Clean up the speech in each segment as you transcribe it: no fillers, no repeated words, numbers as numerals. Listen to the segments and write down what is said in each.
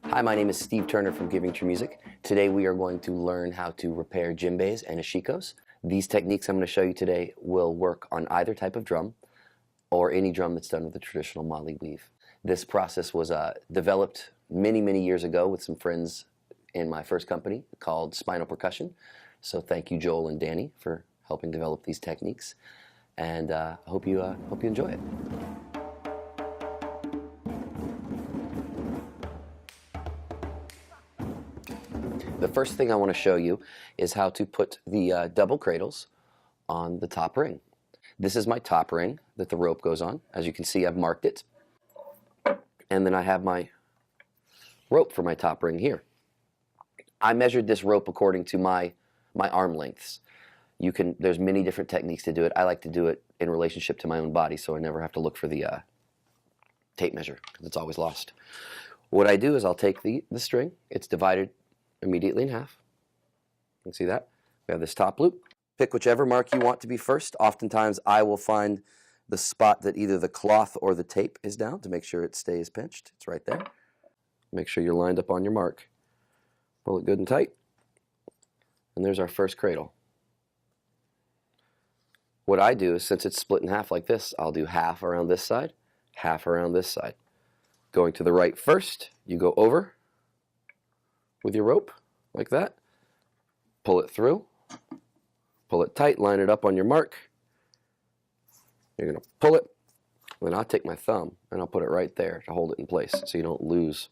Hi, my name is Steve Turner from Giving True Music. Today we are going to learn how to repair djembes and ashikos. These techniques I'm going to show you today will work on either type of drum or any drum that's done with the traditional Mali weave. This process was developed many years ago with some friends in my first company called Spinal Percussion. So thank you, Joel and Danny, for helping develop these techniques, and hope you enjoy it. The first thing I want to show you is how to put the double cradles on the top ring. This is my top ring that the rope goes on. As you can see, I've marked it. And then I have my rope for my top ring here. I measured this rope according to my arm lengths. There's many different techniques to do it. I like to do it in relationship to my own body, so I never have to look for the tape measure, because it's always lost. What I do is I'll take the string. It's divided immediately in half. You can see that. We have this top loop. Pick whichever mark you want to be first. Oftentimes I will find the spot that either the cloth or the tape is down to make sure it stays pinched. It's right there. Make sure you're lined up on your mark. Pull it good and tight. And there's our first cradle. What I do is, since it's split in half like this, I'll do half around this side, half around this side. Going to the right first, you go over with your rope, like that. Pull it through, pull it tight, line it up on your mark. You're going to pull it, then I'll take my thumb and I'll put it right there to hold it in place so you don't lose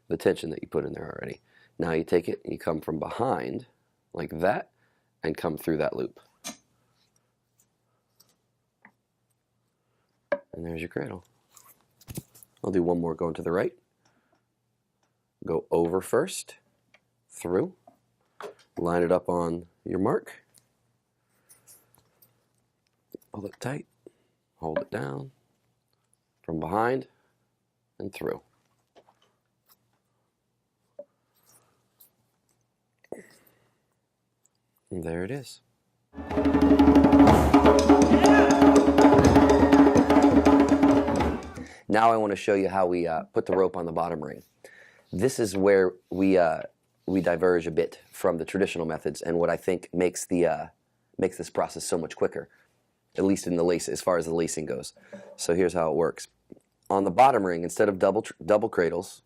the tension that you put in there already. Now you take it and you come from behind, like that, and come through that loop. And there's your cradle. I'll do one more going to the right. Go over first, through, line it up on your mark, pull it tight, hold it down, from behind and through. And there it is. Now I want to show you how we put the rope on the bottom ring. This is where we diverge a bit from the traditional methods, and what I think makes this process so much quicker, at least in the lace, as far as the lacing goes. So here's how it works. On the bottom ring, instead of double cradles,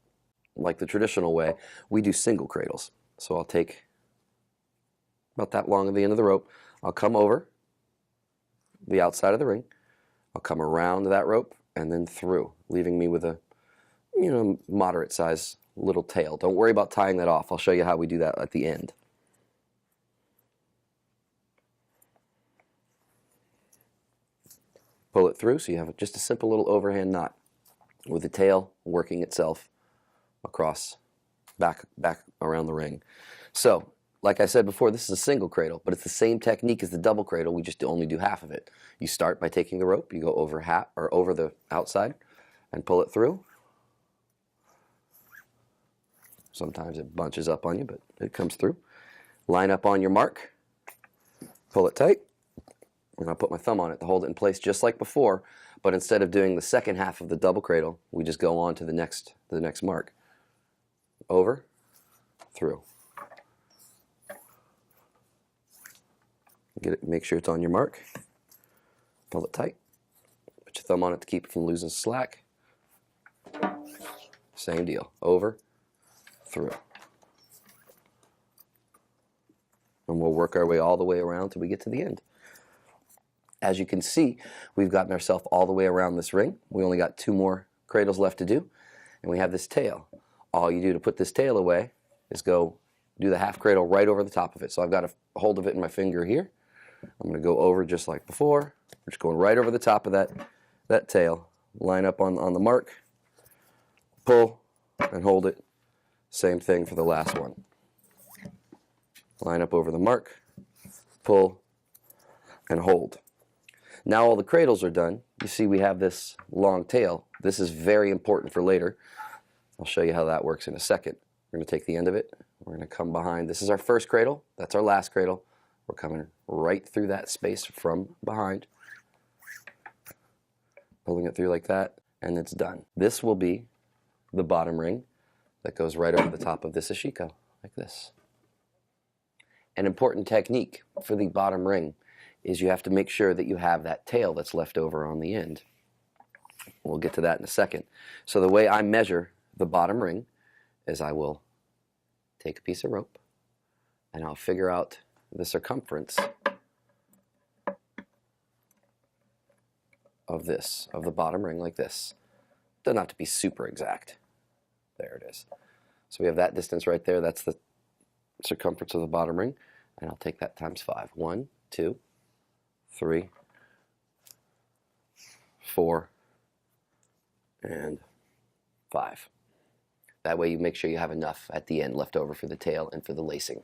like the traditional way, we do single cradles. So I'll take about that long at the end of the rope. I'll come over the outside of the ring. I'll come around that rope and then through, leaving me with a moderate size little tail. Don't worry about tying that off. I'll show you how we do that at the end. Pull it through so you have just a simple little overhand knot with the tail working itself across, back around the ring. So, like I said before, this is a single cradle, but it's the same technique as the double cradle. We just only do half of it. You start by taking the rope, you go over over the outside and pull it through. Sometimes it bunches up on you, but it comes through. Line up on your mark, pull it tight. I'm going to put my thumb on it to hold it in place just like before, but instead of doing the second half of the double cradle, we just go on to the next mark. Over, through. Make sure it's on your mark. Pull it tight. Put your thumb on it to keep it from losing slack. Same deal. Over, through. And we'll work our way all the way around till we get to the end. As you can see, we've gotten ourselves all the way around this ring. We only got 2 more cradles left to do, and we have this tail. All you do to put this tail away is go do the half cradle right over the top of it. So I've got a hold of it in my finger here. I'm going to go over just like before. We're just going right over the top of that tail. Line up on the mark, pull, and hold it. Same thing for the last one. Line up over the mark, pull, and hold. Now all the cradles are done. You see we have this long tail. This is very important for later. I'll show you how that works in a second. We're going to take the end of it. We're going to come behind. This is our first cradle. That's our last cradle. We're coming right through that space from behind. Pulling it through like that, and it's done. This will be the bottom ring that goes right over the top of this ashiko, like this. An important technique for the bottom ring is you have to make sure that you have that tail that's left over on the end. We'll get to that in a second. So the way I measure the bottom ring is I will take a piece of rope and I'll figure out the circumference of the bottom ring, like this. Doesn't have to be super exact. There it is. So we have that distance right there. That's the circumference of the bottom ring. And I'll take that times 5. 1, 2, 3, 4, and 5. That way you make sure you have enough at the end left over for the tail and for the lacing.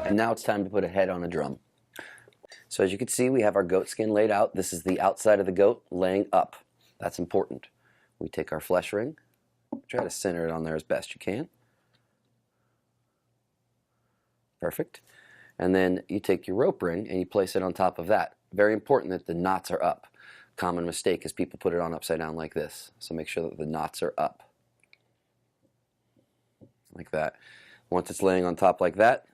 And now it's time to put a head on a drum. So as you can see, we have our goat skin laid out. This is the outside of the goat laying up. That's important. We take our flesh ring, try to center it on there as best you can. Perfect. And then you take your rope ring and you place it on top of that. Very important that the knots are up. Common mistake is people put it on upside down like this. So make sure that the knots are up. Like that. Once it's laying on top like that,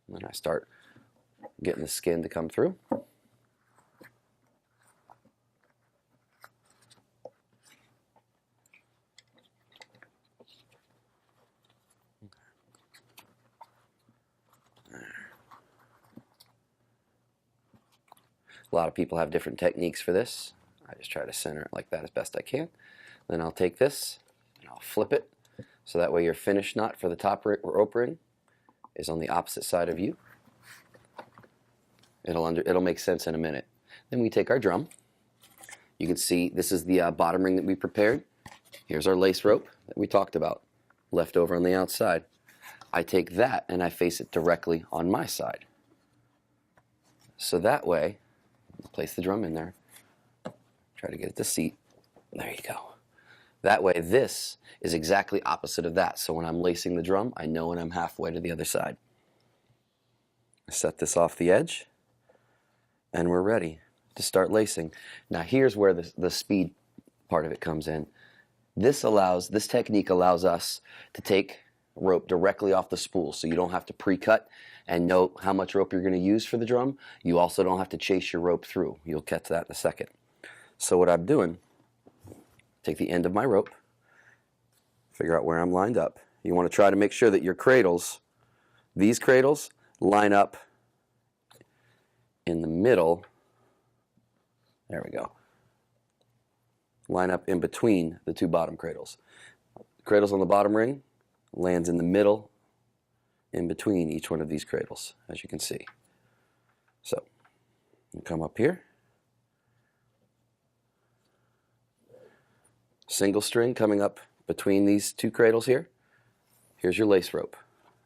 then I start getting the skin to come through. A lot of people have different techniques for this. I just try to center it like that as best I can. Then I'll take this and I'll flip it so that way your finish knot for the top rope ring is on the opposite side of you. It'll make sense in a minute. Then we take our drum. You can see this is the bottom ring that we prepared. Here's our lace rope that we talked about, left over on the outside. I take that and I face it directly on my side. So that way, place the drum in there, try to get it to seat. There you go. That way this is exactly opposite of that. So when I'm lacing the drum, I know when I'm halfway to the other side. I set this off the edge and we're ready to start lacing. Now here's where the speed part of it comes in. This technique allows us to take rope directly off the spool, so you don't have to pre-cut and know how much rope you're going to use for the drum. You also don't have to chase your rope through. You'll get to that in a second. So what I'm doing, take the end of my rope, figure out where I'm lined up. You want to try to make sure that your cradles, these cradles, line up in the middle. There we go. Line up in between the two bottom cradles. Cradles on the bottom ring lands in the middle, in between each one of these cradles, as you can see. So, you come up here. Single string coming up between these two cradles here. Here's your lace rope.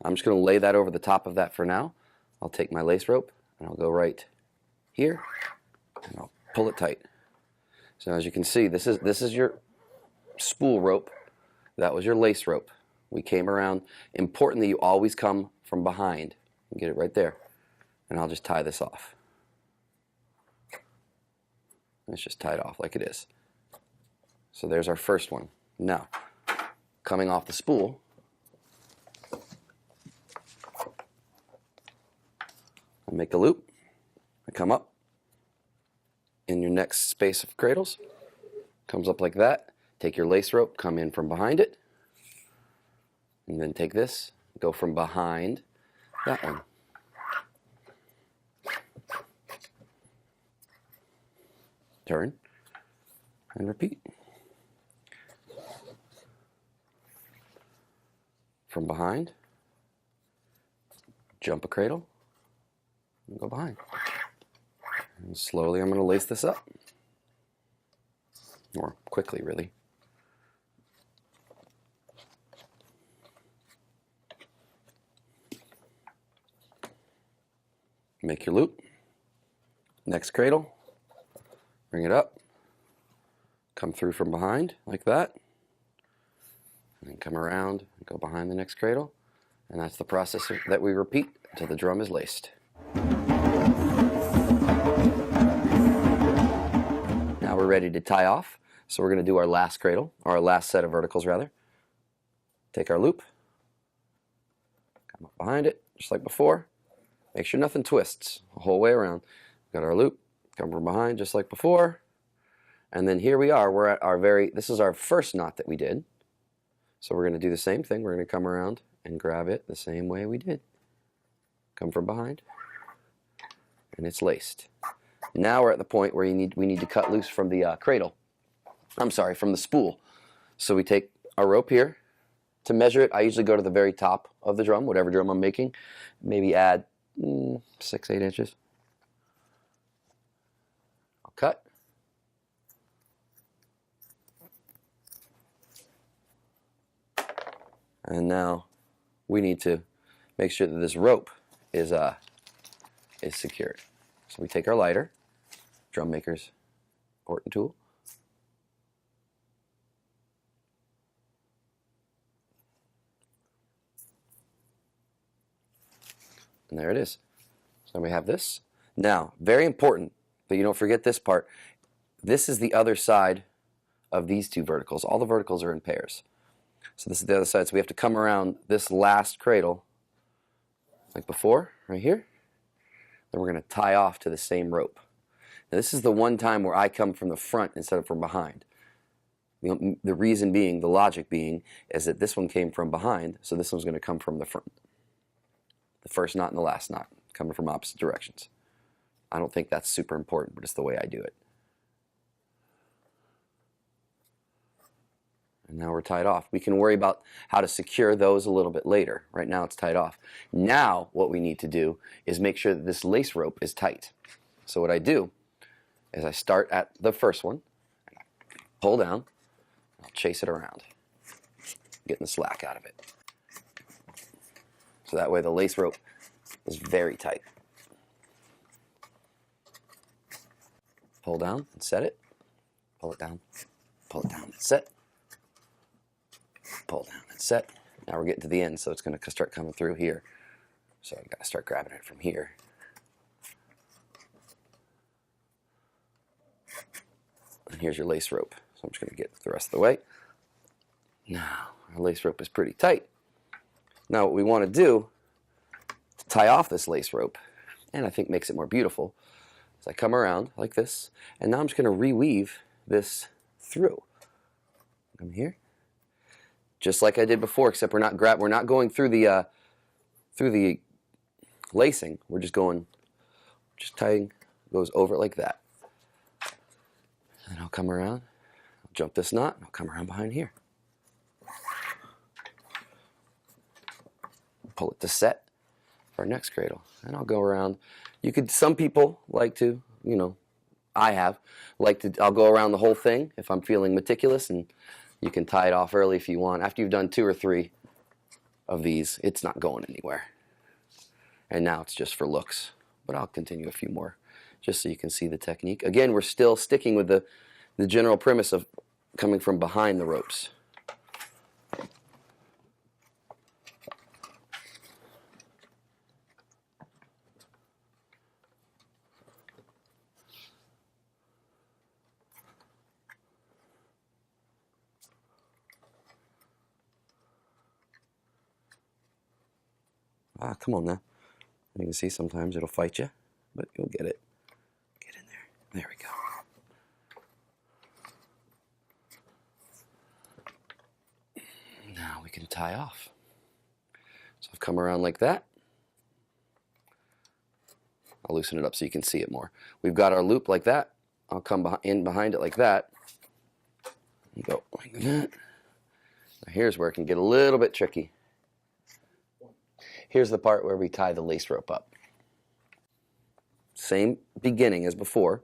I'm just going to lay that over the top of that for now. I'll take my lace rope and I'll go right here and I'll pull it tight. So as you can see, this is your spool rope. That was your lace rope. We came around. Important that you always come from behind. Get it right there. And I'll just tie this off. Let's just tie it off like it is. So there's our first one. Now, coming off the spool, I make a loop. I come up. In your next space of cradles, comes up like that. Take your lace rope, come in from behind it. And then take this, go from behind that one. Turn and repeat. From behind, jump a cradle, and go behind. And slowly I'm going to lace this up. Or quickly, really. Make your loop. Next cradle. Bring it up. Come through from behind like that. And then come around and go behind the next cradle. And that's the process that we repeat until the drum is laced. we're ready to tie off. So we're going to do our last cradle, or our last set of verticals rather. Take our loop, come up behind it, just like before. Make sure nothing twists the whole way around. Got our loop, come from behind just like before. And then here we are, we're at our this is our first knot that we did. So we're going to do the same thing. We're going to come around and grab it the same way we did. Come from behind, and it's laced. Now we're at the point where we need to cut loose from the cradle. I'm sorry, from the spool. So we take our rope here. To measure it, I usually go to the very top of the drum, whatever drum I'm making. Maybe add 6-8 inches. I'll cut. And now we need to make sure that this rope is secured. So we take our lighter, drum maker's important tool. And there it is. So we have this. Now, very important that you don't forget this part. This is the other side of these two verticals. All the verticals are in pairs. So this is the other side. So we have to come around this last cradle, like before, right here. Then we're going to tie off to the same rope. Now this is the one time where I come from the front instead of from behind. The reason being, the logic being, is that this one came from behind, so this one's going to come from the front. The first knot and the last knot, coming from opposite directions. I don't think that's super important, but it's the way I do it. And now we're tied off. We can worry about how to secure those a little bit later. Right now it's tied off. Now what we need to do is make sure that this lace rope is tight. So what I do is I start at the first one, and I pull down, I'll chase it around, getting the slack out of it. So that way the lace rope is very tight. Pull down and set it. Pull it down and set. Pull down and set. Now we're getting to the end, so it's going to start coming through here. So I've got to start grabbing it from here. And here's your lace rope. So I'm just going to get the rest of the way. Now, our lace rope is pretty tight. Now what we want to do to tie off this lace rope, and I think makes it more beautiful, is I come around like this, and now I'm just going to reweave this through. Come here, just like I did before, except we're not going through the lacing. We're just tying, goes over it like that. And I'll come around, I'll jump this knot, and I'll come around behind here. Pull it to set for our next cradle, and I'll go around. Some people like to, I'll go around the whole thing if I'm feeling meticulous, and you can tie it off early if you want. After you've done 2 or 3 of these, it's not going anywhere. And now it's just for looks, but I'll continue a few more just so you can see the technique. Again, we're still sticking with the general premise of coming from behind the ropes. Come on now. You can see sometimes it'll fight you, but you'll get it. Get in there. There we go. Now we can tie off. So I've come around like that. I'll loosen it up so you can see it more. We've got our loop like that. I'll come in behind it like that. And go like that. Now here's where it can get a little bit tricky. Here's the part where we tie the lace rope up. Same beginning as before,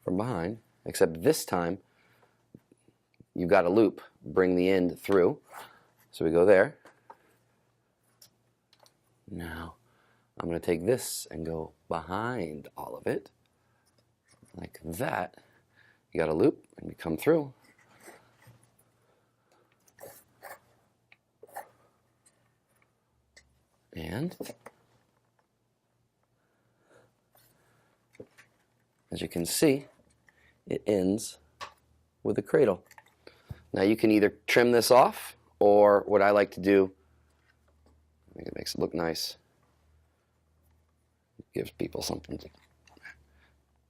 from behind, except this time you've got a loop. Bring the end through. So we go there. Now I'm going to take this and go behind all of it, like that. You got a loop, and you come through. And as you can see, it ends with a cradle. Now you can either trim this off, or what I like to do, I think it makes it look nice. It gives people something to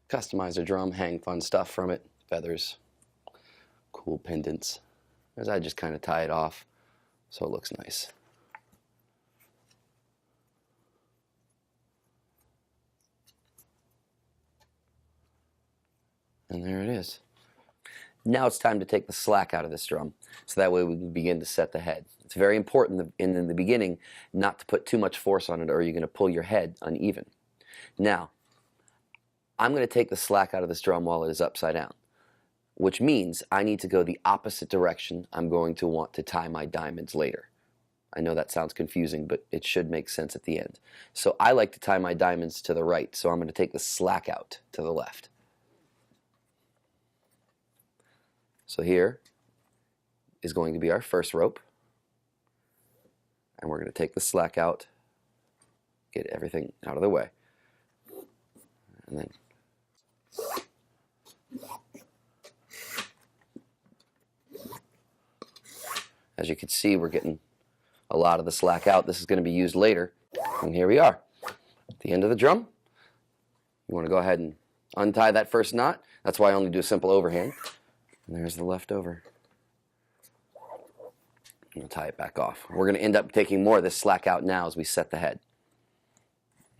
customize their drum, hang fun stuff from it, feathers, cool pendants. As I just kind of tie it off so it looks nice. And there it is. Now it's time to take the slack out of this drum, so that way we can begin to set the head. It's very important in the beginning not to put too much force on it, or you're going to pull your head uneven. Now, I'm going to take the slack out of this drum while it is upside down, which means I need to go the opposite direction I'm going to want to tie my diamonds later. I know that sounds confusing, but it should make sense at the end. So I like to tie my diamonds to the right, so I'm going to take the slack out to the left. So here is going to be our first rope, and we're going to take the slack out, get everything out of the way, and then as you can see, we're getting a lot of the slack out. This is going to be used later, and here we are at the end of the drum. You want to go ahead and untie that first knot. That's why I only do a simple overhand. And there's the leftover. We'll tie it back off. We're going to end up taking more of this slack out now as we set the head.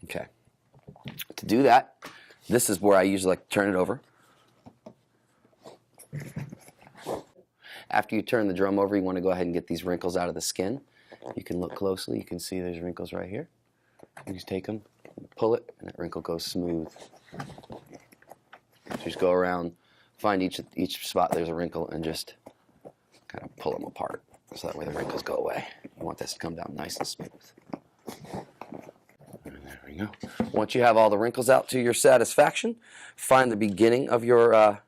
Okay. To do that, this is where I usually like to turn it over. After you turn the drum over, you want to go ahead and get these wrinkles out of the skin. You can look closely. You can see there's wrinkles right here. You just take them, pull it, and that wrinkle goes smooth. So just go around, find each spot there's a wrinkle, and just kind of pull them apart, so that way the wrinkles go away. You want this to come down nice and smooth. And there we go. Once you have all the wrinkles out to your satisfaction, find the beginning of your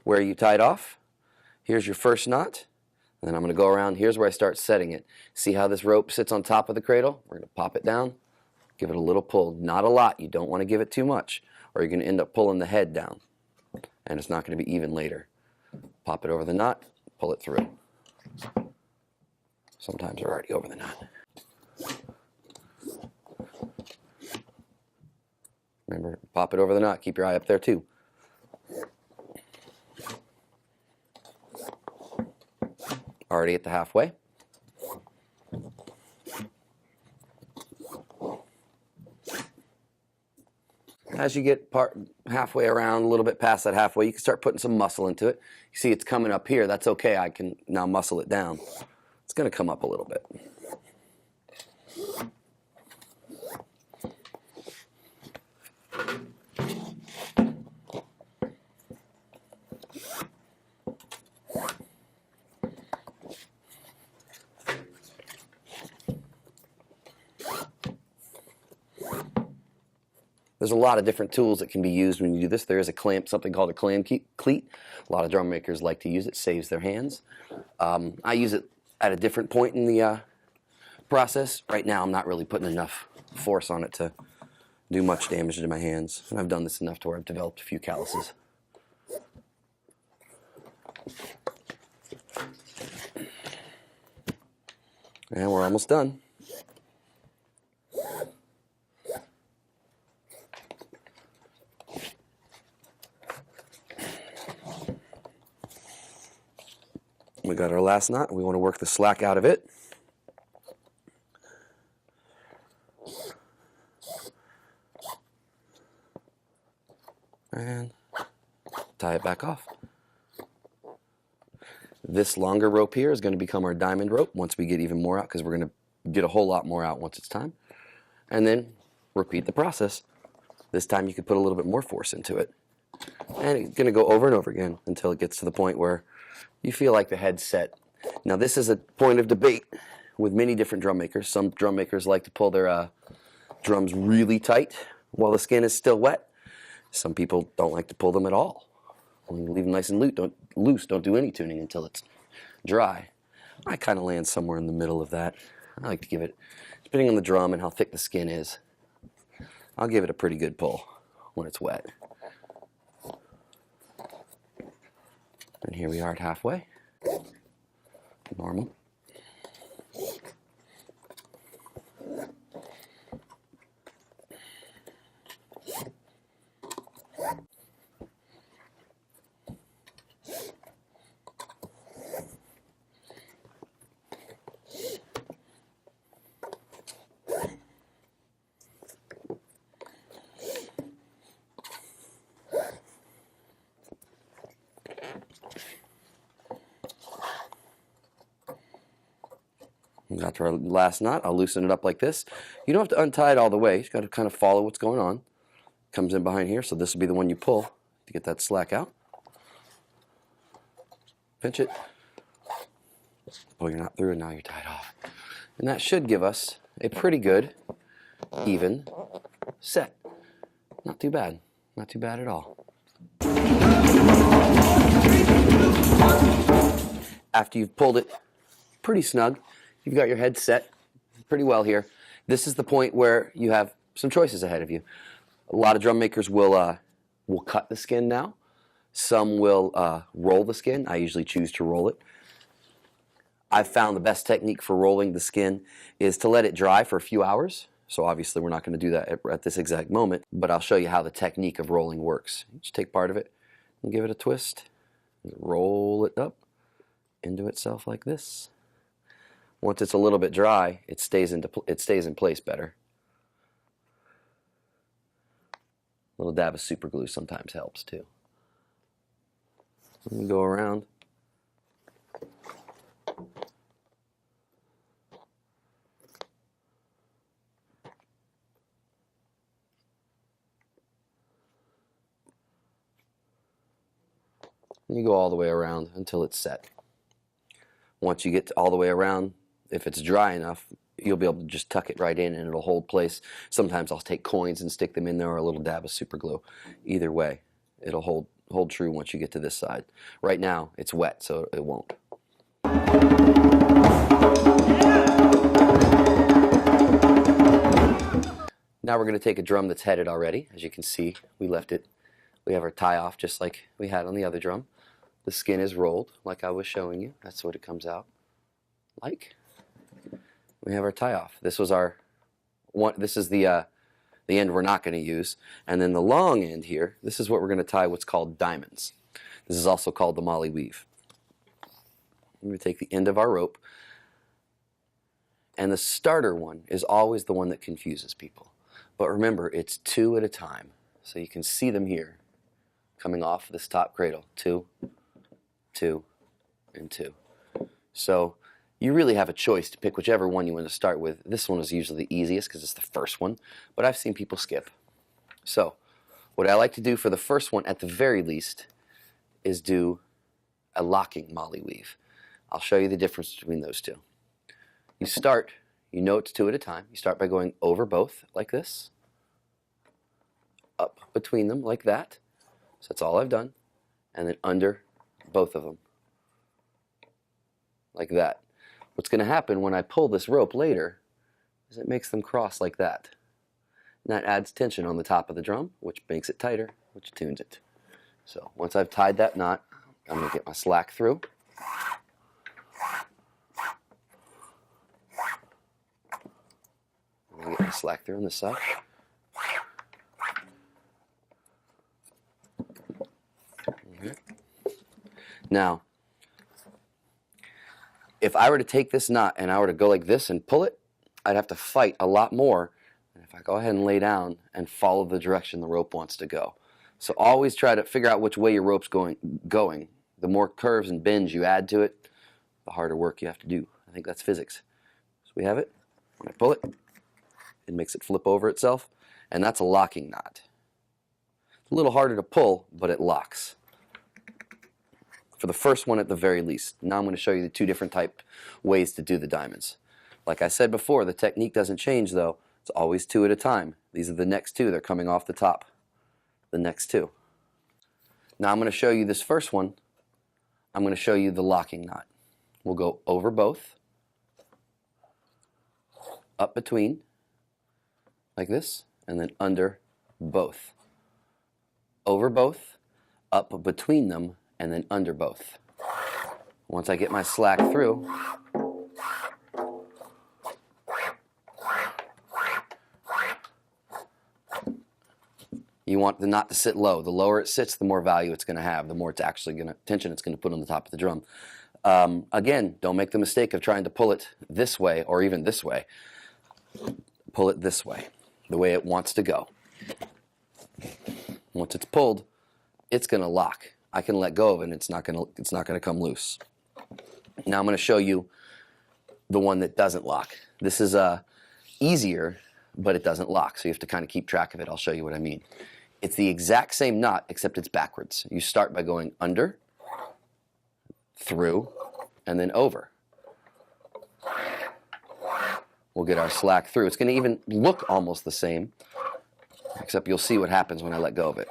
where you tied off. Here's your first knot. And then I'm going to go around. Here's where I start setting it. See how this rope sits on top of the cradle? We're going to pop it down, give it a little pull. Not a lot. You don't want to give it too much, or you're going to end up pulling the head down, and it's not going to be even later. Pop it over the knot, pull it through. Sometimes we're already over the knot. Remember, pop it over the knot. Keep your eye up there too. Already at the halfway. As you get halfway around, a little bit past that halfway, you can start putting some muscle into it. You see it's coming up here. That's okay. I can now muscle it down. It's going to come up a little bit. There's a lot of different tools that can be used when you do this. There is a clamp, something called a clam cleat. A lot of drum makers like to use it. Saves their hands. I use it at a different point in the process. Right now, I'm not really putting enough force on it to do much damage to my hands. And I've done this enough to where I've developed a few calluses. And we're almost done. We got our last knot. We want to work the slack out of it. And tie it back off. This longer rope here is going to become our diamond rope once we get even more out, because we're going to get a whole lot more out once it's time. And then repeat the process. This time you can put a little bit more force into it. And it's going to go over and over again until it gets to the point where you feel like the head's set. Now this is a point of debate with many different drum makers. Some drum makers like to pull their drums really tight while the skin is still wet. Some people don't like to pull them at all. Leave them nice and loose. Don't do any tuning until it's dry. I kind of land somewhere in the middle of that. I like to give it, depending on the drum and how thick the skin is, I'll give it a pretty good pull when it's wet. And here we are at halfway. Normal. We got to our last knot. I'll loosen it up like this. You don't have to untie it all the way. You just got to kind of follow what's going on. Comes in behind here, so this will be the one you pull to get that slack out. Pinch it. Pull your knot through, and now you're tied off. And that should give us a pretty good, even set. Not too bad. Not too bad at all. After you've pulled it pretty snug, you've got your head set pretty well here. This is the point where you have some choices ahead of you. A lot of drum makers will cut the skin now. Some will roll the skin. I usually choose to roll it. I've found the best technique for rolling the skin is to let it dry for a few hours. So obviously we're not going to do that at this exact moment, but I'll show you how the technique of rolling works. You just take part of it and give it a twist. Roll it up into itself like this. Once it's a little bit dry, it stays in place better. A little dab of super glue sometimes helps too. And go around. And you go all the way around until it's set. Once you get all the way around, if it's dry enough, you'll be able to just tuck it right in and it'll hold place. Sometimes I'll take coins and stick them in there or a little dab of super glue. Either way, it'll hold true once you get to this side. Right now, it's wet, so it won't. Now we're going to take a drum that's headed already. As you can see, we have our tie off just like we had on the other drum. The skin is rolled like I was showing you. That's what it comes out like. We have our tie off. This was our one. This is the end we're not going to use. And then the long end here, this is what we're going to tie what's called diamonds. This is also called the Molly weave. We're going to take the end of our rope. And the starter one is always the one that confuses people. But remember, it's 2 at a time. So you can see them here coming off this top cradle. 2, 2, and 2. So you really have a choice to pick whichever one you want to start with. This one is usually the easiest because it's the first one, but I've seen people skip. So what I like to do for the first one at the very least is do a locking Molly weave. I'll show you the difference between those two. You start, you know it's 2 at a time. You start by going over both like this, up between them like that. So that's all I've done. And then under both of them like that. What's going to happen when I pull this rope later is it makes them cross like that. And that adds tension on the top of the drum, which makes it tighter, which tunes it. So once I've tied that knot, I'm going to get my slack through. I'm going to get my slack through on this side. Okay. Now, if I were to take this knot and I were to go like this and pull it, I'd have to fight a lot more than if I go ahead and lay down and follow the direction the rope wants to go. So always try to figure out which way your rope's going. The more curves and bends you add to it, the harder work you have to do. I think that's physics. So we have it. When I pull it, it makes it flip over itself, and that's a locking knot. It's a little harder to pull, but it locks. For the first one at the very least. Now I'm going to show you the 2 different ways to do the diamonds. Like I said before, the technique doesn't change though. It's always 2 at a time. These are the next 2. They're coming off the top. The next 2. Now I'm going to show you this first one. I'm going to show you the locking knot. We'll go over both, up between, like this, and then under both. Over both, up between them, and then under both. Once I get my slack through, you want the knot to sit low. The lower it sits, the more value it's going to have, the more tension it's going to put on the top of the drum. Again, don't make the mistake of trying to pull it this way or even this way. Pull it this way, the way it wants to go. Once it's pulled, it's going to lock. I can let go of it and it's not going to come loose. Now I'm going to show you the one that doesn't lock. This is easier, but it doesn't lock, so you have to kind of keep track of it. I'll show you what I mean. It's the exact same knot, except it's backwards. You start by going under, through, and then over. We'll get our slack through. It's going to even look almost the same, except you'll see what happens when I let go of it.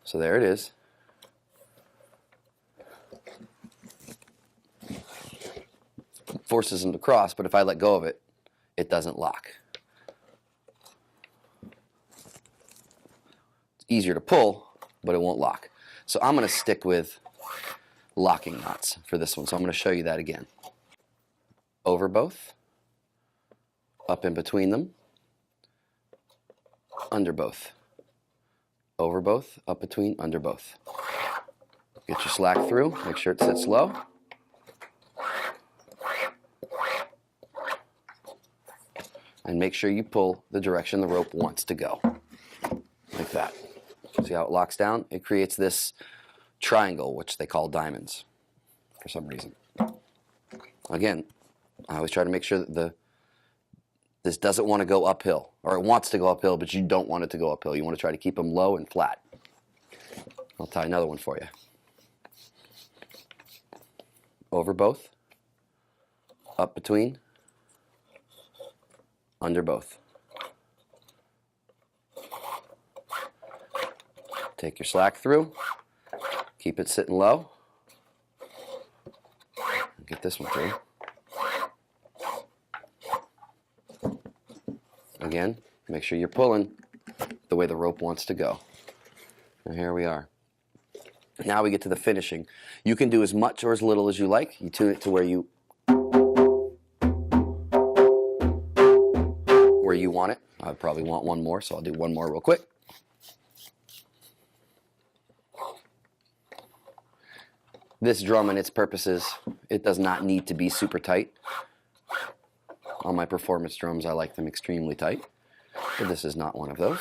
So there it is. Forces them to cross, but if I let go of it, it doesn't lock. It's easier to pull, but it won't lock. So I'm going to stick with locking knots for this one. So I'm going to show you that again. Over both, up in between them, under both. Over both, up between, under both. Get your slack through, make sure it sits low. And make sure you pull the direction the rope wants to go. Like that. See how it locks down? It creates this triangle, which they call diamonds for some reason. Again, I always try to make sure that this doesn't want to go uphill, or it wants to go uphill, but you don't want it to go uphill. You want to try to keep them low and flat. I'll tie another one for you. Over both, up between, under both. Take your slack through, keep it sitting low. Get this one through. Again, make sure you're pulling the way the rope wants to go. And here we are. Now we get to the finishing. You can do as much or as little as you like. You tune it to where you want it. I probably want one more, so I'll do one more real quick. This drum and its purposes, it does not need to be super tight. On my performance drums, I like them extremely tight, but this is not one of those.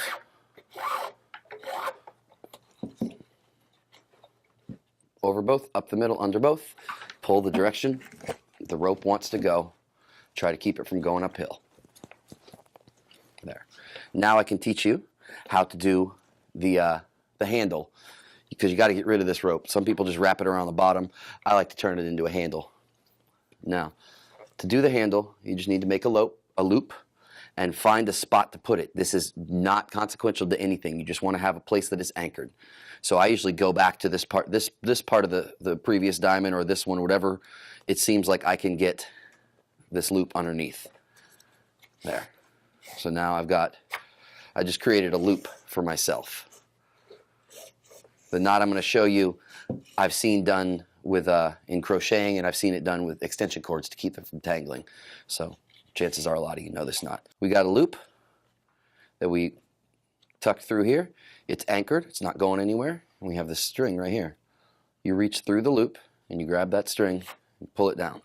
Over both, up the middle, under both. Pull the direction the rope wants to go. Try to keep it from going uphill. There. Now I can teach you how to do the handle, because you got to get rid of this rope. Some people just wrap it around the bottom. I like to turn it into a handle. Now, to do the handle, you just need to make a loop and find a spot to put it. This is not consequential to anything. You just want to have a place that is anchored. So I usually go back to this part of the previous diamond, or this one, whatever it seems like I can get this loop underneath. There. So now I just created a loop for myself. The knot I'm going to show you, I've seen done with in crocheting, and I've seen it done with extension cords to keep it from tangling. So chances are a lot of you know this knot. We got a loop that we tucked through here. It's anchored. It's not going anywhere. And we have this string right here. You reach through the loop and you grab that string and pull it down.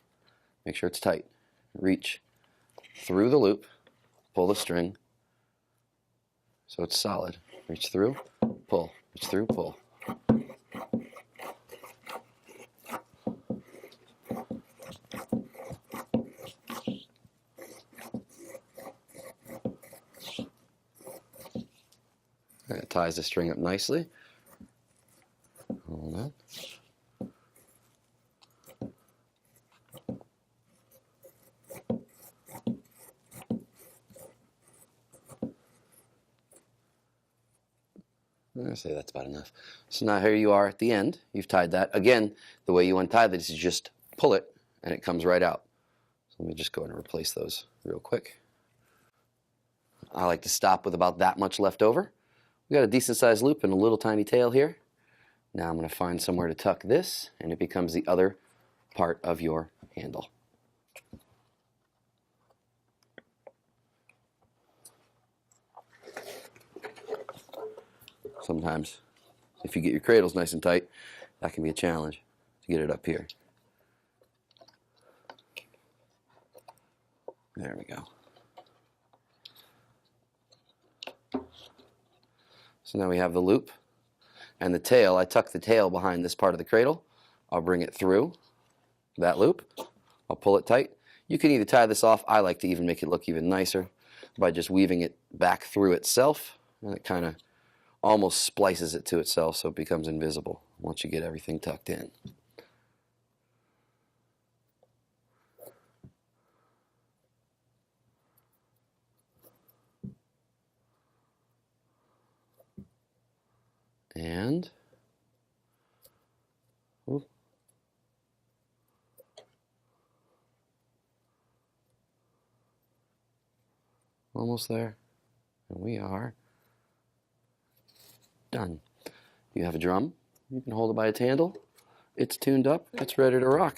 Make sure it's tight. Reach through the loop, pull the string so it's solid. Reach through, pull. Reach through, pull. It ties the string up nicely. Hold on. I say that's about enough. So now here you are at the end. You've tied that. Again, the way you untie this is just pull it and it comes right out. So let me just go ahead and replace those real quick. I like to stop with about that much left over. We got a decent sized loop and a little tiny tail here. Now I'm going to find somewhere to tuck this, and it becomes the other part of your handle. Sometimes, if you get your cradles nice and tight, that can be a challenge to get it up here. There we go. So now we have the loop and the tail. I tuck the tail behind this part of the cradle. I'll bring it through that loop. I'll pull it tight. You can either tie this off. I like to even make it look even nicer by just weaving it back through itself, and it kind of almost splices it to itself so it becomes invisible once you get everything tucked in. And ooh, almost there, and we are done. You have a drum. You can hold it by its handle. It's tuned up. It's ready to rock.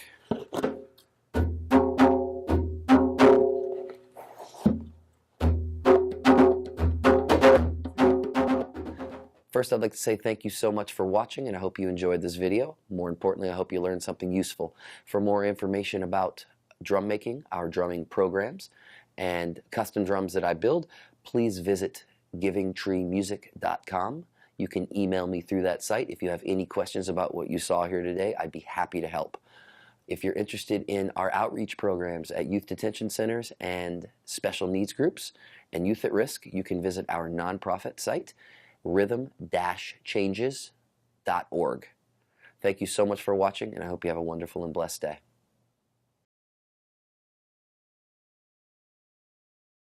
First, I'd like to say thank you so much for watching, and I hope you enjoyed this video. More importantly, I hope you learned something useful. For more information about drum making, our drumming programs, and custom drums that I build, please visit givingtreemusic.com. You can email me through that site. If you have any questions about what you saw here today, I'd be happy to help. If you're interested in our outreach programs at youth detention centers and special needs groups and youth at risk, you can visit our nonprofit site, rhythm-changes.org. Thank you so much for watching, and I hope you have a wonderful and blessed day.